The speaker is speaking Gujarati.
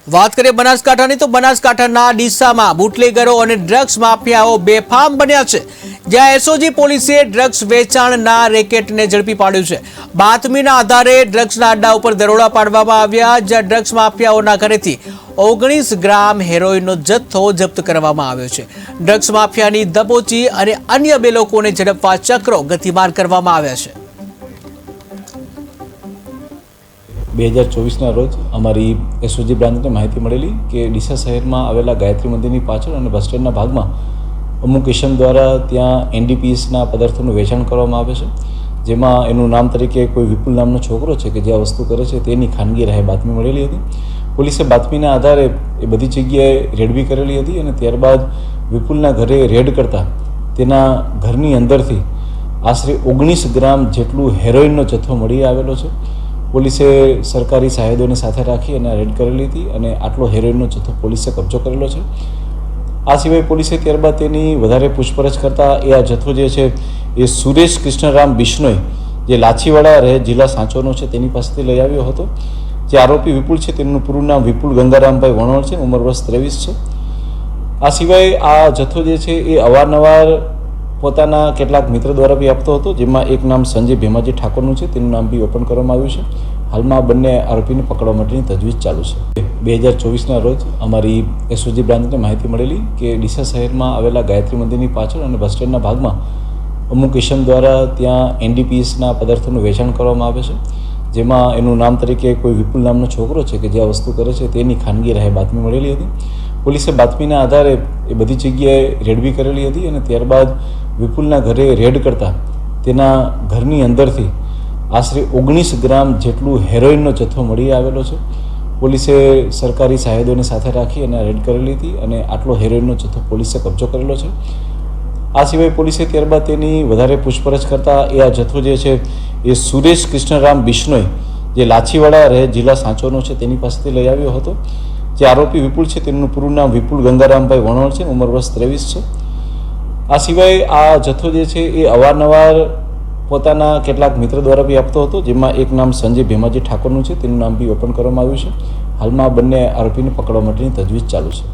વાત કરીએ બનાસકાંઠાની તો બનાસકાંઠાના ડીસામાં બુટલેગરો અને ડ્રગ્સ માફિયાઓ બેફામ બન્યા છે। જ્યાં એસઓજી પોલીસે ડ્રગ્સ વેચાણના રેકેટને ઝડપી પાડ્યું છે। બાતમીના આધારે ડ્રગ્સના અડ્ડા ઉપર દરોડા પાડવામાં આવ્યા, જ્યાં ડ્રગ્સ માફિયાઓના ઘરેથી 19 ગ્રામ હેરોઇનનો જથ્થો જપ્ત કરવામાં આવ્યો છે। ડ્રગ્સ માફિયાની દબોચી અને અન્ય 2 લોકોને ઝડપવા ચક્રો ગતિમાન કરવામાં આવ્યા છે। 2024ના રોજ અમારી એસઓજી બ્રાન્ચને માહિતી મળેલી કે ડીસા શહેરમાં આવેલા ગાયત્રી મંદિરની પાછળ અને બસ સ્ટેન્ડના ભાગમાં અમુક ઇસમ દ્વારા ત્યાં એનડીપીએસના પદાર્થોનું વેચાણ કરવામાં આવે છે, જેમાં એનું નામ તરીકે કોઈ વિપુલ નામનો છોકરો છે કે જે આ વસ્તુ કરે છે તેની ખાનગી રાહે બાતમી મળેલી હતી। પોલીસે બાતમીના આધારે એ બધી જગ્યાએ રેડ બી કરેલી હતી અને ત્યારબાદ વિપુલના ઘરે રેડ કરતાં તેના ઘરની અંદરથી આશરે 19 ગ્રામ જેટલું હેરોઇનનો જથ્થો મળી આવેલો છે। પોલીસે સરકારી સાહેદોને સાથે રાખી અને રેડ કરેલી હતી અને આટલો હેરોઇનનો જથ્થો પોલીસે કબજો કરેલો છે। આ સિવાય પોલીસે ત્યારબાદ તેની વધારે પૂછપરછ કરતાં એ આ જથ્થો જે છે એ સુરેશ કૃષ્ણરામ બિશ્નોઈ જે લાછીવાડા રહે જિલ્લા સાંચોનો છે તેની પાસેથી લઈ આવ્યો હતો। જે આરોપી વિપુલ છે તેમનું પૂરું નામ વિપુલ ગંગારામભાઈ વણોળ છે, ઉંમર વર્ષ 23 છે। આ સિવાય આ જથ્થો જે છે એ અવારનવાર પોતાના કેટલાક મિત્ર દ્વારા બી આપતો હતો, જેમાં એક નામ સંજય ભેમાજી ઠાકોરનું છે, તેનું નામ બી ઓપન કરવામાં આવ્યું છે। હાલમાં બંને આરોપીને પકડવા માટેની તજવીજ ચાલુ છે। 2024ના રોજ અમારી એસઓજી બ્રાન્ચને માહિતી મળેલી કે ડીસા શહેરમાં આવેલા ગાયત્રી મંદિરની પાછળ અને બસ સ્ટેન્ડના ભાગમાં અમુક ઇસમ દ્વારા ત્યાં એનડીપીએસના પદાર્થોનું વેચાણ કરવામાં આવે છે, જેમાં એનું નામ તરીકે કોઈ વિપુલ નામનો છોકરો છે કે જે આ વસ્તુ કરે છે તેની ખાનગી રાહે બાતમી મળેલી હતી। પોલીસે બાતમીના આધારે એ બધી જગ્યાએ રેડ બી કરેલી હતી અને ત્યારબાદ વિપુલના ઘરે રેડ કરતાં તેના ઘરની અંદરથી આશરે 19 ગ્રામ જેટલું હેરોઇનનો જથ્થો મળી આવેલો છે। પોલીસે સરકારી સાહેદોને સાથે રાખી અને રેડ કરેલી હતી અને આટલો હેરોઇનનો જથ્થો પોલીસે કબજો કરેલો છે। આ સિવાય પોલીસે ત્યારબાદ તેની વધારે પૂછપરછ કરતાં એ આ જથ્થો જે છે એ સુરેશ કૃષ્ણરામ બિશ્નોઈ જે લાછીવાડા રહે જિલ્લા સાંચોનો છે તેની પાસેથી લઈ આવ્યો હતો। જે આરોપી વિપુલ છે તેમનું પૂરું નામ વિપુલ ગંગારામભાઈ વણોળ છે, ઉંમર વર્ષ 23 છે। આ સિવાય આ જથ્થો જે છે એ અવારનવાર પોતાના કેટલાક મિત્ર દ્વારા બી આપતો હતો, જેમાં એક નામ સંજય ભેમાજી ઠાકોરનું છે, તેનું નામ બી ઓપન કરવામાં આવ્યું છે। હાલમાં બંને આરોપીને પકડવા માટેની તજવીજ ચાલુ છે।